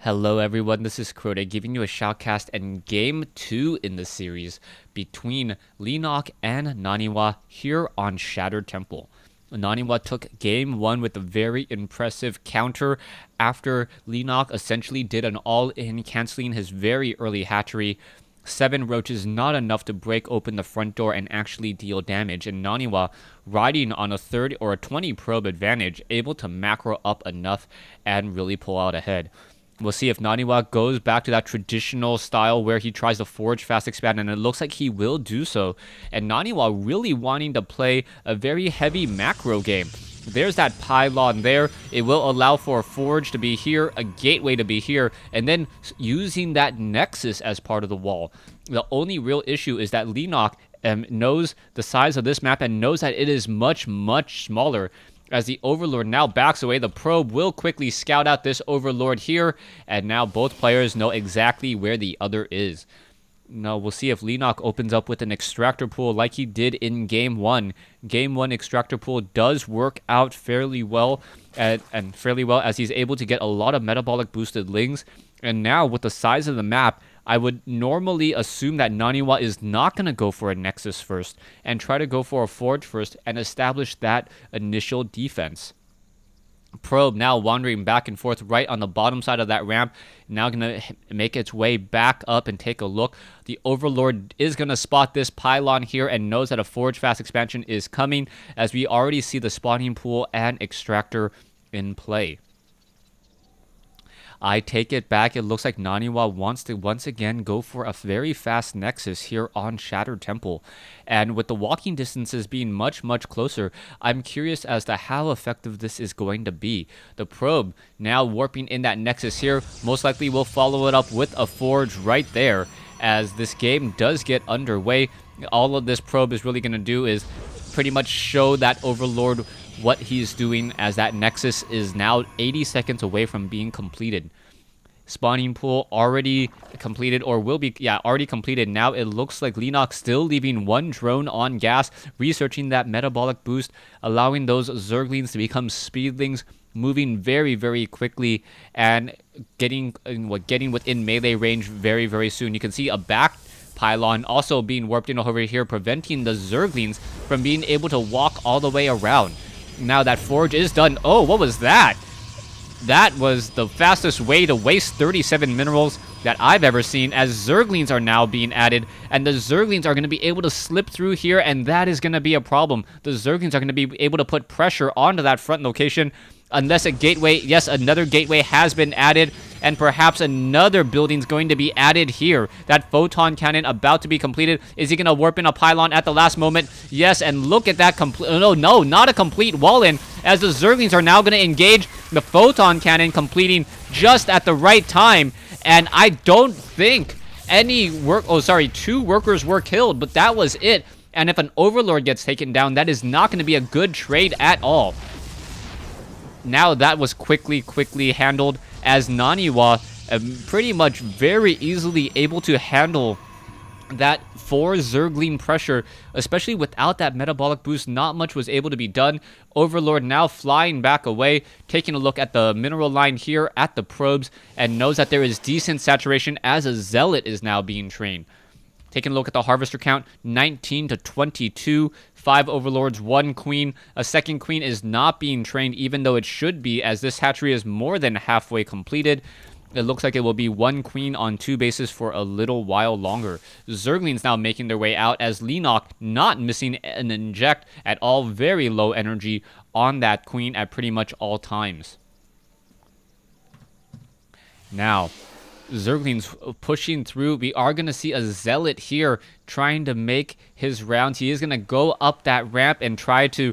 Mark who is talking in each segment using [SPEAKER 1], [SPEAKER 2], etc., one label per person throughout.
[SPEAKER 1] Hello everyone, this is Crota giving you a shoutcast and game 2 in the series between Leenock and NaniWa here on Shattered Temple. NaniWa took game 1 with a very impressive counter after Leenock essentially did an all-in, cancelling his very early hatchery. 7 roaches not enough to break open the front door and actually deal damage, and NaniWa riding on a 30 or a 20 probe advantage, able to macro up enough and really pull out ahead. We'll see if NaniWa goes back to that traditional style where he tries to forge fast expand, and it looks like he will do so. And NaniWa really wanting to play a very heavy macro game. There's that pylon there. It will allow for a forge to be here, a gateway to be here, and then using that nexus as part of the wall. The only real issue is that Leenock knows the size of this map and knows that it is much, much smaller. As the Overlord now backs away, the probe will quickly scout out this Overlord here, and now both players know exactly where the other is. Now, we'll see if Leenock opens up with an extractor pool like he did in Game 1. Game 1 extractor pool does work out fairly well, and fairly well as he's able to get a lot of metabolic boosted lings. And now, with the size of the map, I would normally assume that NaniWa is not going to go for a Nexus first and try to go for a Forge first and establish that initial defense. Probe now wandering back and forth right on the bottom side of that ramp, now going to make its way back up and take a look. The Overlord is going to spot this pylon here and knows that a Forge fast expansion is coming, as we already see the spawning pool and extractor in play. I take it back. It looks like NaniWa wants to once again go for a very fast Nexus here on Shattered Temple. And with the walking distances being much, much closer, I'm curious as to how effective this is going to be. The probe now warping in that Nexus here. Most likely will follow it up with a Forge right there. As this game does get underway, all of this probe is really going to do is pretty much show that Overlord what he's doing, as that Nexus is now 80 seconds away from being completed. Spawning pool already completed, or will be, already completed. Now it looks like Leenock still leaving one drone on gas, researching that metabolic boost, allowing those zerglings to become speedlings, moving very, very quickly and getting within melee range very, very soon. You can see a back pylon also being warped in over here, preventing the zerglings from being able to walk all the way around. Now that Forge is done. Oh, what was that? That was the fastest way to waste 37 minerals that I've ever seen, as Zerglings are now being added, and the Zerglings are going to be able to slip through here, and that is going to be a problem. The Zerglings are going to be able to put pressure onto that front location, unless a gateway, yes, another gateway has been added, and perhaps another building's going to be added here. That photon cannon about to be completed. Is he going to warp in a pylon at the last moment? Yes, and look at that complete... No, not a complete wall-in, as the Zerglings are now going to engage the photon cannon, completing just at the right time. And I don't think any work... Oh, sorry, 2 workers were killed, but that was it. And if an Overlord gets taken down, that is not going to be a good trade at all. Now that was quickly handled, as NaniWa pretty much very easily able to handle that 4 Zergling pressure, especially without that metabolic boost. Not much was able to be done. Overlord now flying back away, taking a look at the mineral line here at the probes, and knows that there is decent saturation as a Zealot is now being trained. Taking a look at the harvester count, 19 to 22, 5 overlords, 1 queen. A second queen is not being trained, even though it should be, as this hatchery is more than halfway completed. It looks like it will be 1 queen on 2 bases for a little while longer. Zerglings now making their way out, as Leenock not missing an inject at all. Very low energy on that queen at pretty much all times. Now, Zerglings pushing through. We are going to see a Zealot here trying to make his rounds. He is going to go up that ramp and try to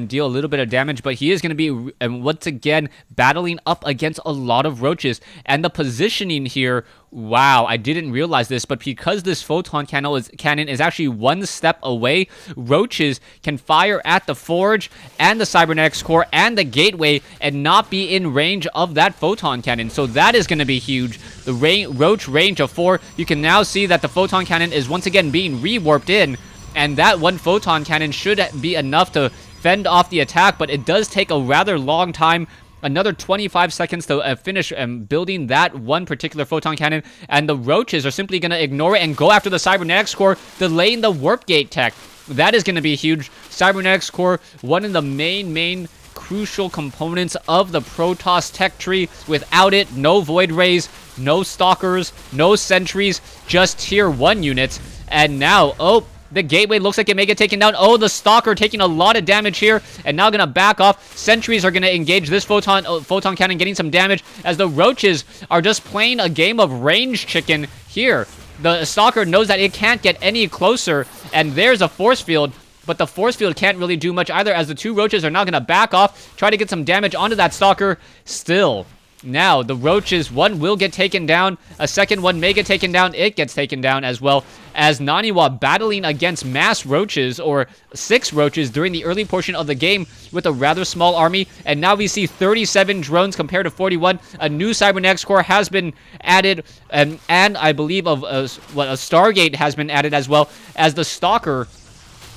[SPEAKER 1] deal a little bit of damage, but he is going to be once again battling up against a lot of roaches. And the positioning here, wow, I didn't realize this, but because this photon cannon is actually 1 step away, roaches can fire at the Forge and the cybernetics core and the gateway and not be in range of that photon cannon. So that is going to be huge. The roach range of 4. You can now see that the photon cannon is once again being re-warped in, and that 1 photon cannon should be enough to fend off the attack, but it does take a rather long time Another 25 seconds to finish building that one particular photon cannon, and the roaches are simply going to ignore it and go after the cybernetics core, delaying the warp gate tech. That is going to be huge. Cybernetics core, one of the main crucial components of the Protoss tech tree. Without it, no void rays, no stalkers, no sentries, just tier 1 units. And now, oh, the gateway looks like it may get taken down. Oh, the stalker taking a lot of damage here, and now gonna back off. Sentries are gonna engage this photon cannon, getting some damage, as the roaches are just playing a game of range chicken here. The stalker knows that it can't get any closer, and there's a force field, but the force field can't really do much either, as the 2 roaches are now gonna back off, try to get some damage onto that stalker. Still, now the roaches, one will get taken down, a second one may get taken down, it gets taken down as well, as NaniWa battling against mass roaches, or 6 roaches during the early portion of the game with a rather small army, and now we see 37 drones compared to 41. A new cybernetics core has been added, and I believe a Stargate has been added as well, as the stalker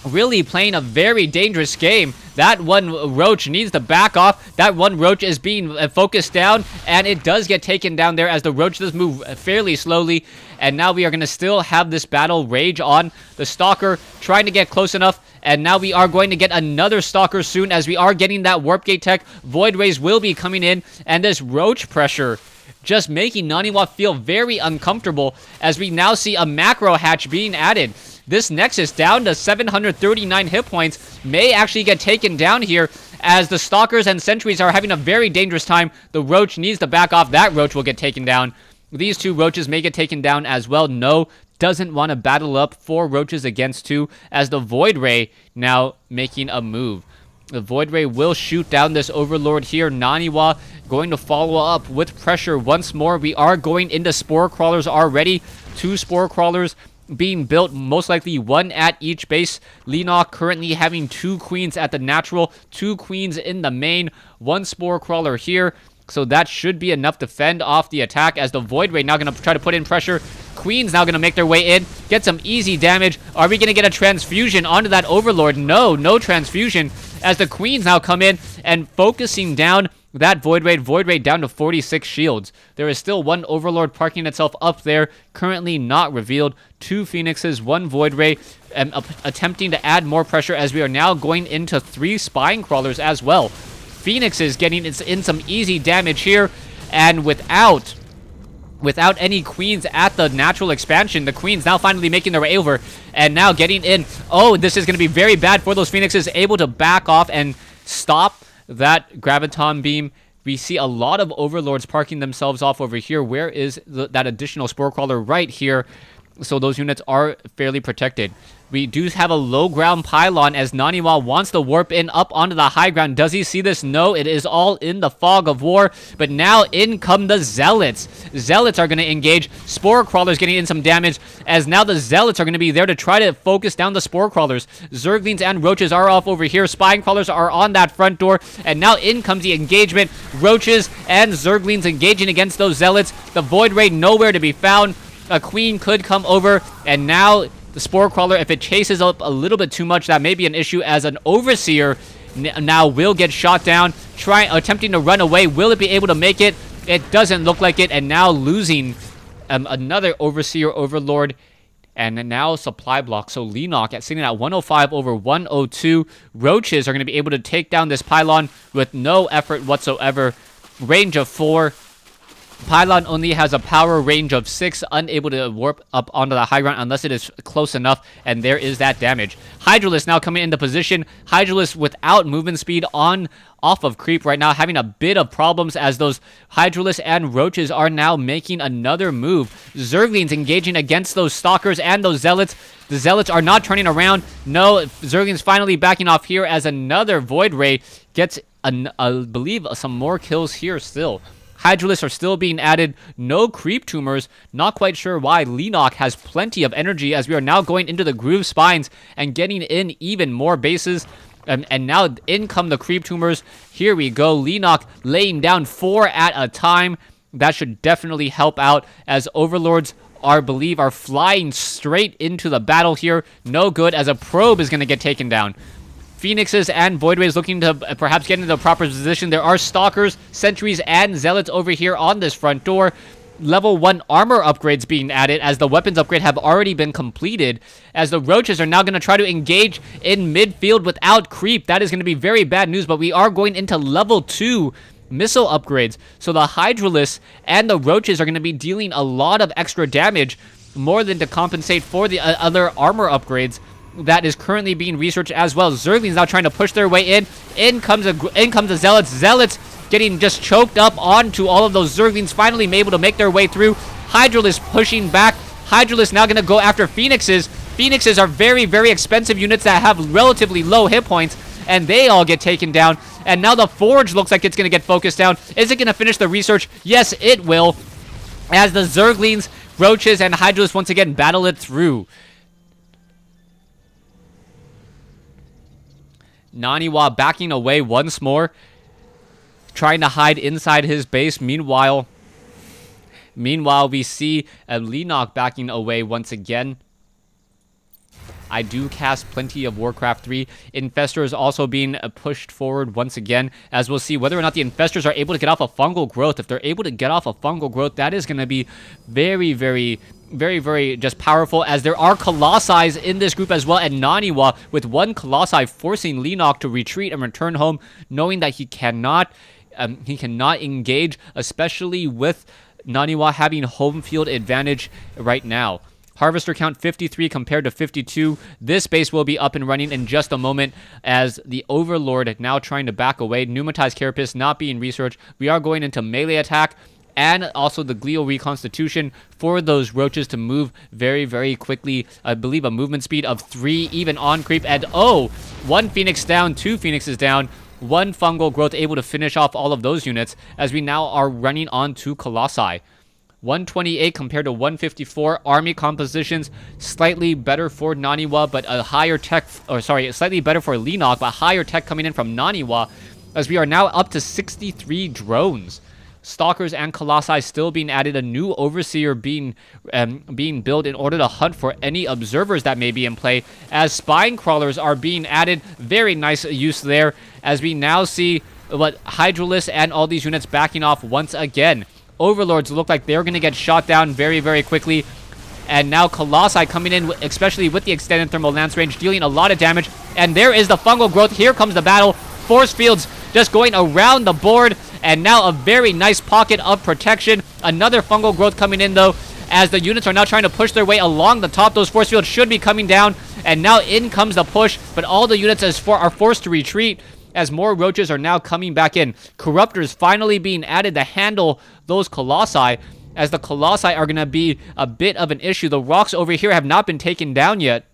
[SPEAKER 1] really playing a very dangerous game. That one roach needs to back off. That one roach is being focused down, and it does get taken down there as the roach does move fairly slowly. And now we are going to still have this battle rage on. The stalker trying to get close enough, and now we are going to get another stalker soon, as we are getting that warp gate tech. Void rays will be coming in, and this roach pressure just making NaniWa feel very uncomfortable, as we now see a macro hatch being added. This Nexus, down to 739 hit points, may actually get taken down here, as the stalkers and sentries are having a very dangerous time. The roach needs to back off. That roach will get taken down. These 2 roaches may get taken down as well. No, doesn't want to battle up 4 roaches against 2, as the Void Ray now making a move. The Void Ray will shoot down this Overlord here. NaniWa going to follow up with pressure once more. We are going into Spore Crawlers already. 2 Spore Crawlers being built, most likely 1 at each base. Leenock currently having 2 queens at the natural, 2 queens in the main, 1 Spore Crawler here. So that should be enough to fend off the attack, as the Void Ray now going to try to put in pressure. Queens now going to make their way in, get some easy damage. Are we going to get a transfusion onto that Overlord? No, no transfusion, as the Queens now come in and focusing down that Void Ray down to 46 shields. There is still 1 Overlord parking itself up there, currently not revealed. 2 Phoenixes, 1 Void Ray, attempting to add more pressure, as we are now going into 3 Spine Crawlers as well. Phoenixes getting in some easy damage here, and without any queens at the natural expansion, the queens now finally making their way over, and now getting in. Oh, this is going to be very bad for those Phoenixes, able to back off and stop that Graviton beam. We see a lot of Overlords parking themselves off over here. Where is that additional Spore Crawler? Right here. So those units are fairly protected. We do have a low ground pylon, as NaniWa wants to warp in up onto the high ground. Does he see this? No, it is all in the fog of war. But now in come the Zealots. Zealots are going to engage. Spore Crawlers getting in some damage, as now the Zealots are going to be there to try to focus down the Spore Crawlers. Zerglings and Roaches are off over here. Spine Crawlers are on that front door, and now in comes the engagement. Roaches and Zerglings engaging against those Zealots. The Void Ray nowhere to be found. A Queen could come over, and now the Spore Crawler, if it chases up a little bit too much, that may be an issue, as an Overseer now will get shot down, attempting to run away. Will it be able to make it? It doesn't look like it, and now losing another Overseer Overlord, and now supply block. So Leenock sitting at 105 over 102. Roaches are going to be able to take down this pylon with no effort whatsoever. Range of 4. Pylon only has a power range of 6, unable to warp up onto the high ground unless it is close enough, and there is that damage. Hydralisk now coming into position. Hydralisk without movement speed off of creep right now, having a bit of problems, as those Hydralisk and Roaches are now making another move. Zerglings engaging against those Stalkers and those Zealots. The Zealots are not turning around. No, Zerglings finally backing off here, as another Void Ray gets, I believe, some more kills here still. Hydralisks are still being added. No creep tumors. Not quite sure why. Leenock has plenty of energy, as we are now going into the groove spines and getting in even more bases. And now in come the creep tumors. Here we go. Leenock laying down 4 at a time. That should definitely help out, as Overlords are flying straight into the battle here. No good, as a probe is going to get taken down. Phoenixes and Void Rays looking to perhaps get into the proper position. There are Stalkers, Sentries, and Zealots over here on this front door. Level 1 armor upgrades being added as the weapons upgrade have already been completed, as the Roaches are now going to try to engage in midfield without creep. That is going to be very bad news, but we are going into level 2 missile upgrades. So the Hydralisks and the Roaches are going to be dealing a lot of extra damage, more than to compensate for the other armor upgrades that is currently being researched as well. Zerglings now trying to push their way in. In comes the Zealots. Zealots getting just choked up onto all of those Zerglings, finally able to make their way through. Hydralisks pushing back. Hydralisks now going to go after Phoenixes. Phoenixes are very, very expensive units that have relatively low hit points, and they all get taken down. And now the Forge looks like it's going to get focused down. Is it going to finish the research? Yes, it will, as the Zerglings, Roaches, and Hydralisks once again battle it through. NaniWa backing away once more, trying to hide inside his base. Meanwhile, we see a Leenock backing away once again. I do cast plenty of Warcraft 3. Infestors also being pushed forward once again, as we'll see whether or not the Infestors are able to get off a fungal growth. If they're able to get off a fungal growth, that is going to be very, very, very, very just powerful, as there are Colossi in this group as well. And NaniWa with one Colossi forcing Leenock to retreat and return home, knowing that he cannot engage, especially with NaniWa having home field advantage right now. Harvester count 53 compared to 52. This base will be up and running in just a moment, as the Overlord now trying to back away. Pneumatized Carapace not being researched. We are going into melee attack, and also the Glial Reconstitution for those Roaches to move very, very quickly. I believe a movement speed of 3 even on creep. And oh, 1 Phoenix down, 2 Phoenixes down. 1 fungal growth able to finish off all of those units, as we now are running on 2 Colossi. 128 compared to 154. Army compositions slightly better for NaniWa, but a higher tech, or sorry, slightly better for Leenock, but higher tech coming in from NaniWa, as we are now up to 63 drones. Stalkers and Colossi still being added. A new Overseer being built in order to hunt for any observers that may be in play, as Spine Crawlers are being added. Very nice use there, as we now see what Hydralisks and all these units backing off once again. Overlords look like they're going to get shot down very, very quickly. And now Colossi coming in, especially with the extended thermal lance range, dealing a lot of damage. And there is the fungal growth. Here comes the battle. Force fields just going around the board. And now a very nice pocket of protection. Another fungal growth coming in, though, as the units are now trying to push their way along the top. Those force fields should be coming down. And now in comes the push. But all the units are forced to retreat, as more Roaches are now coming back in. Corruptors finally being added to handle those Colossi, as the Colossi are going to be a bit of an issue. The rocks over here have not been taken down yet,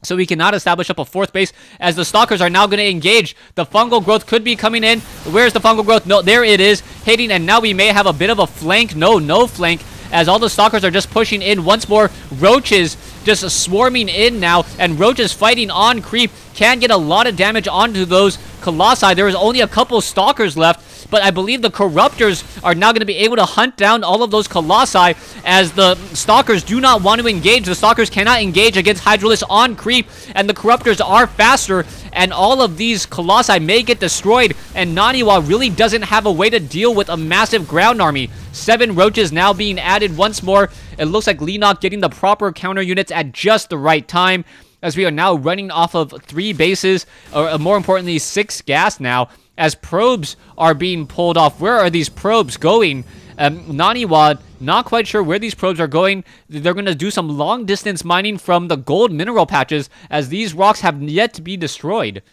[SPEAKER 1] so we cannot establish up a 4th base, as the Stalkers are now going to engage. The fungal growth could be coming in. Where's the fungal growth? No, there it is, hitting, and now we may have a bit of a flank. No flank, as all the Stalkers are just pushing in once more. Roaches just swarming in now, and Roaches fighting on creep can get a lot of damage onto those Colossi. There is only a couple Stalkers left, but I believe the Corruptors are now going to be able to hunt down all of those Colossi, as the Stalkers do not want to engage. The Stalkers cannot engage against Hydralisks on creep, and the Corruptors are faster, and all of these Colossi may get destroyed, and NaniWa really doesn't have a way to deal with a massive ground army. 7 Roaches now being added once more. It looks like Leenock getting the proper counter units at just the right time, as we are now running off of 3 bases, or more importantly 6 gas now, as probes are being pulled off. Where are these probes going? NaniWa, not quite sure where these probes are going. They're going to do some long distance mining from the gold mineral patches, as these rocks have yet to be destroyed.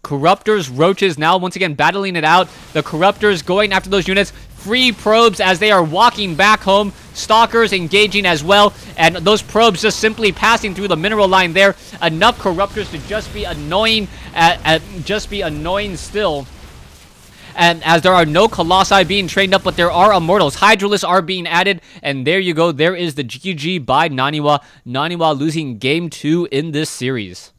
[SPEAKER 1] Corruptors, Roaches now once again battling it out. The Corruptors going after those units. Free probes as they are walking back home. Stalkers engaging as well, and those probes just simply passing through the mineral line there. Enough Corruptors to just be annoying, still. And as there are no Colossi being trained up, but there are Immortals. Hydralisks are being added, and there you go. There is the GG by NaniWa. NaniWa losing game 2 in this series.